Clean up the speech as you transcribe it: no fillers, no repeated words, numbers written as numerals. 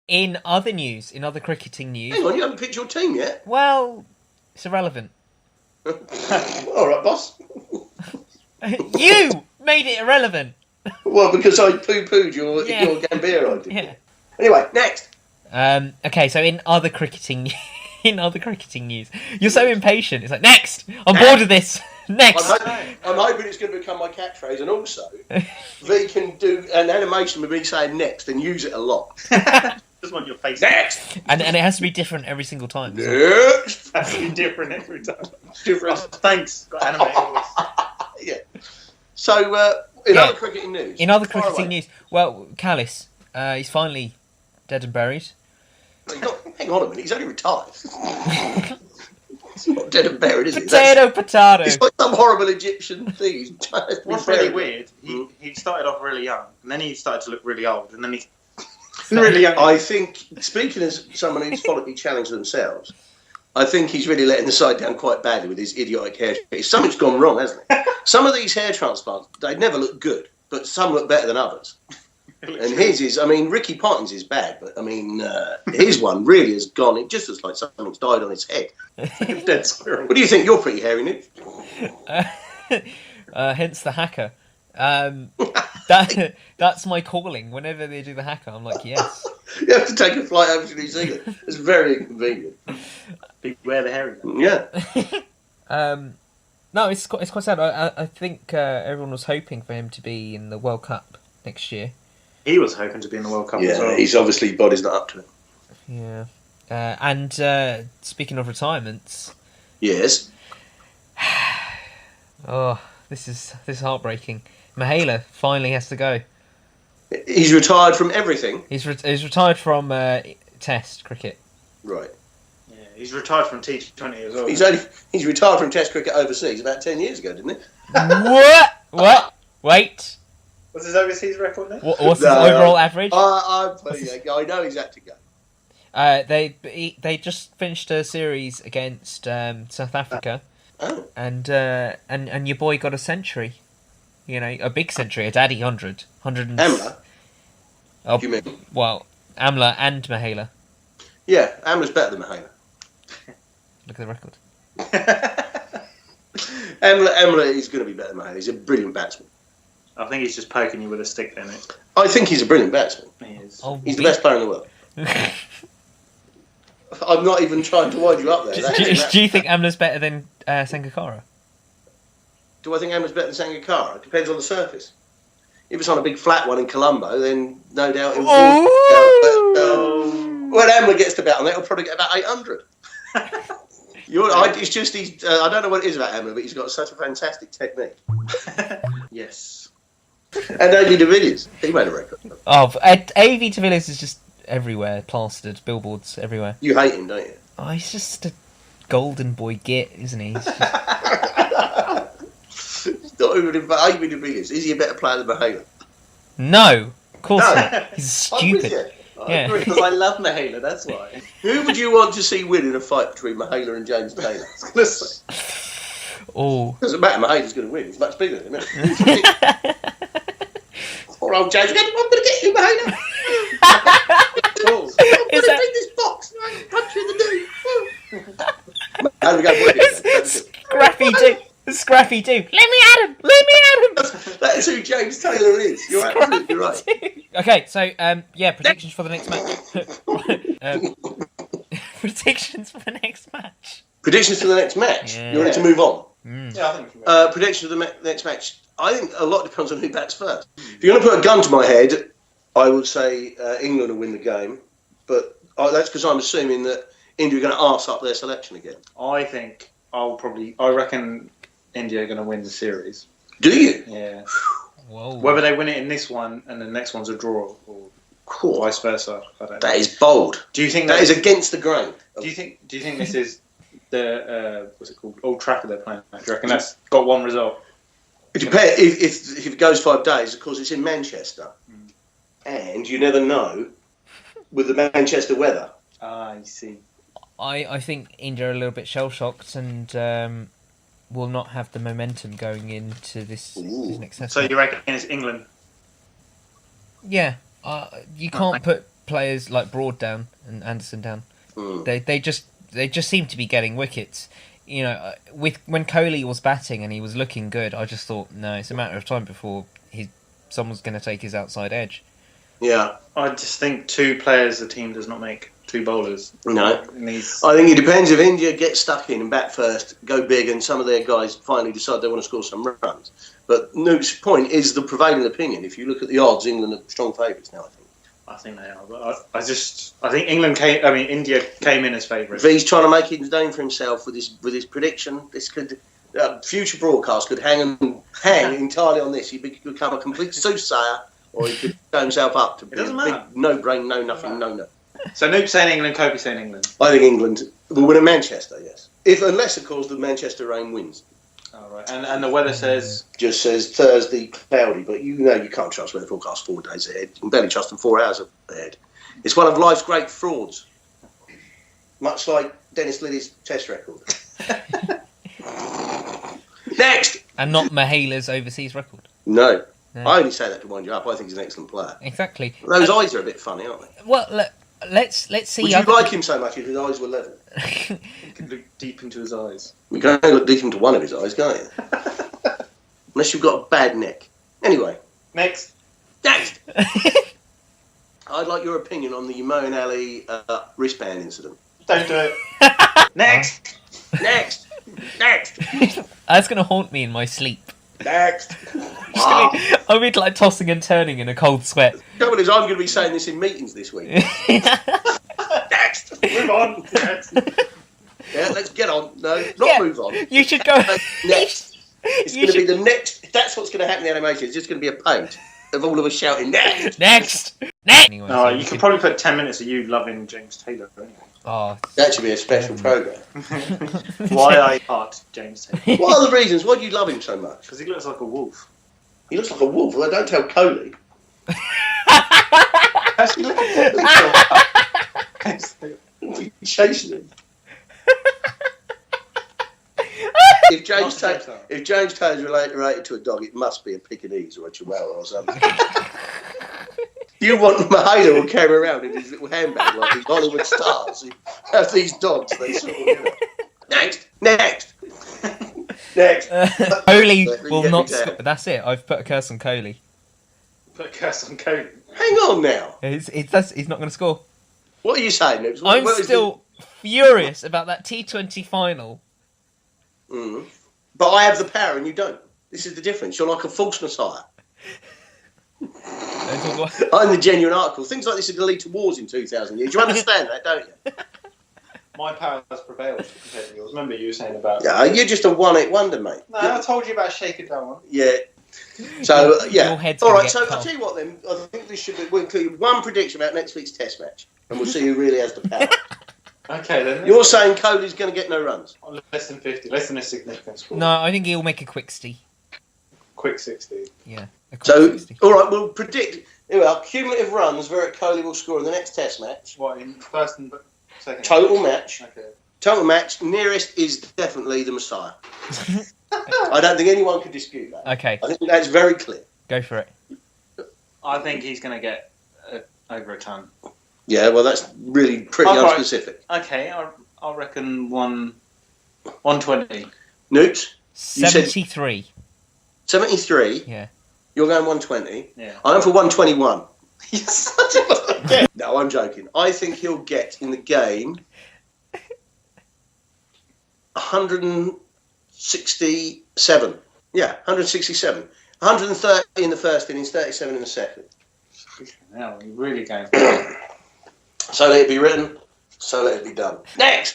in other news, in other cricketing news... Hang on, you haven't picked your team yet? Well, it's irrelevant. All right, boss. You made it irrelevant. Well, because I poo-pooed your Gambia idea. Yeah. Anyway, next. Okay, so in other cricketing news, you're so impatient. It's like, next! I'm bored of this! Next! I'm hoping it's going to become my catchphrase, and also, V can do an animation with me saying next and use it a lot. Just want your face. Next! And it has to be different every single time. Next! Has to be different every time. Different. Oh, thanks. Got animated voice. Yeah. So, in other cricketing news. In other cricketing news, well, Kallis, he's finally dead and buried. Hang on a minute, he's only retired. It's not dead and buried, is it? Potato. It's like some horrible Egyptian thing. What's really weird, he started off really young, and then he started to look really old, and then he's really young. I think, speaking as someone who's followed challenge themselves, I think he's really letting the side down quite badly with his idiotic hair. Something's gone wrong, hasn't it? Some of these hair transplants, they never look good, but some look better than others. And his is, I mean, Ricky Ponting's is bad, but I mean, his one really has gone. It just looks like something's died on his head. Dead squirrel. What do you think? You're pretty hairy, Nick. Hence the hacker. That's my calling. Whenever they do the hacker, I'm like, yes. You have to take a flight over to New Zealand. It's very inconvenient. Beware the hairy. Yeah. No, it's quite sad. I think everyone was hoping for him to be in the World Cup next year. He was hoping to be in the World Cup as well. Yeah, he's obviously body's not up to it. Yeah. And speaking of retirements, Yes. oh, this is heartbreaking. Mahela finally has to go. He's retired from everything. He's retired from Test cricket. Right. Yeah, he's retired from T20 as well. He's retired from Test cricket overseas about 10 years ago, didn't he? What? Wait. What's his overseas record then? What's his overall average? I know he's had to go. They just finished a series against South Africa, and your boy got a century. You know, a big century, a daddy 100. Amla? Oh, Do you mean? well, Amla and Mahela. Yeah, Amla's better than Mahela. Look at the record. Amla is going to be better than Mahela. He's a brilliant batsman. I think he's just poking you with a stick there, Nick. I think he's a brilliant batsman. He is. Oh, He's the best player in the world. I'm not even trying to wind you up there. Do you think Amla's better than Sangakkara? Do I think Amla's better than Sangakkara? It depends on the surface. If it's on a big flat one in Colombo, then no doubt it will. When Amla gets to bat on that, he'll probably get about 800. It's just I don't know what it is about Amla, but he's got such a fantastic technique. Yes. And A.V. de Villiers, he made a record. Oh, A.V. de Villiers is just everywhere, plastered, billboards everywhere. You hate him, don't you? Oh, he's just a golden boy git, isn't he? He's just... Not even about A.V. de Villiers. Is he a better player than Mahela? No, of course not. He's stupid. I agree. Because I love Mahela, that's why. Who would you want to see win in a fight between Mahela and James Taylor? Oh. Doesn't matter, Mahela's going to win. He's much bigger than him, isn't he? Poor old James. I'm going to get you, Mahela. I'm going to take this box and I'm going to punch you in the knee. How do we go? Scrappy do. Let me at him. That is who James Taylor is. You're absolutely right. Okay, so predictions for the next match. Predictions for the next match. Predictions for the next match. Yeah. You ready to move on? Yeah, I think we can. Predictions for the next match. I think a lot depends on who bats first. If you're going to put a gun to my head, I would say England will win the game. But that's because I'm assuming that India are going to arse up their selection again. I reckon India are going to win the series. Do you? Yeah. Whoa. Whether they win it in this one and the next one's a draw or vice versa, I don't know. That is bold. Do you think that is against the grain? Do you think this is the what's it called? Old Trafford they're playing at? Do you reckon that's got one result? It depends. If it goes 5 days, of course it's in Manchester, and you never know with the Manchester weather. Ah, I see. I think India are a little bit shell shocked and will not have the momentum going into this next test. So you reckon it's England? Yeah, you can't put players like Broad down and Anderson down. Mm. They just seem to be getting wickets. You know, when Kohli was batting and he was looking good, I just thought, no, it's a matter of time before someone's going to take his outside edge. Yeah. I just think 2 players the team does not make 2 bowlers. No. I think it depends if India get stuck in and bat first, go big, and some of their guys finally decide they want to score some runs. But Nuke's point is the prevailing opinion. If you look at the odds, England are strong favourites now, I think. I think they are, but I think India came in as favourites. V's trying to make his name for himself with his prediction. This could future broadcast could hang entirely on this. He could become a complete soothsayer, or he could show himself up to be a big no-brain, no-nothing, no-no. So Nuke's saying England, Kobe's saying England. I think England will win at Manchester, yes. Unless, of course, the Manchester rain wins. Oh, right. And the weather says... Just says Thursday cloudy, but you know you can't trust weather forecast 4 days ahead. You can barely trust them 4 hours ahead. It's one of life's great frauds. Much like Dennis Liddy's test record. Next! And not Mahela's overseas record. No. I only say that to wind you up. I think he's an excellent player. Exactly. Those eyes are a bit funny, aren't they? Well, let's see. Would you like him so much if his eyes were level? You can look deep into his eyes. You can only look deep into one of his eyes, can't you? Unless you've got a bad neck. Anyway. Next. I'd like your opinion on the Mahela and Amla wristband incident. Don't do it. Next. That's going to haunt me in my sleep. Next. I'll be like tossing and turning in a cold sweat. The trouble is, I'm going to be saying this in meetings this week. Next. Move on. Next. Yeah, let's get on. No, move on. You should go. Next. It's going to be the next. That's what's going to happen in the animation. It's just going to be a page of all of us shouting, next. Anyway, no, you could probably put 10 minutes of you loving James Taylor. Anyway. Oh, that should be a special programme. Why I heart James Taylor. What are the reasons? Why do you love him so much? Because he looks like a wolf. He looks like a wolf. Well, don't tell Kohli. Actually, look at him. Chasing him. If James Taylor's related to a dog, it must be a Pekingese or a Chihuahua or something. You want Mahela will carry around in his little handbag like these Hollywood stars who have these dogs. They sort of, Next. Kohli will not score. That's it. I've put a curse on Kohli. Put a curse on Kohli. Hang on now. He's not going to score. What are you saying, Nips? I'm still furious about that T20 final. Mm. But I have the power and you don't. This is the difference. You're like a false messiah. I'm the genuine article. Things like this are going to lead to wars in 2,000 years. You understand that, don't you? My power has prevailed compared to yours. Remember you were saying about... Yeah, you're just a one-hit wonder, mate. No, I told you about Shake It Down. Yeah. So, yeah. All right, so cold. I'll tell you what then. I think this should be... We'll include one prediction about next week's test match. And we'll see who really has the power. Okay, then. You're saying Kohli's going to get no runs? Less than 50. Less than a significant score. No, I think he'll make a quick 60. Quick 60. Yeah. So, 60. All right, we'll predict... Well, cumulative runs Virat Kohli will score in the next test match. What, in first and second? Total match. Okay. Total match. Nearest is definitely the Messiah. I don't think anyone can dispute that. Okay. I think that's very clear. Go for it. I think he's going to get over a ton. Yeah, well, that's really pretty unspecific. Right. Okay, I'll reckon 120. Newts? 73. 73? Yeah. You're going 120? Yeah. I'm for 121. You're such a... No, I'm joking. I think he'll get in the game 167. Yeah, 167. 130 in the first innings, 37 in the second. Now, you're really going. So let it be written, so let it be done. Next!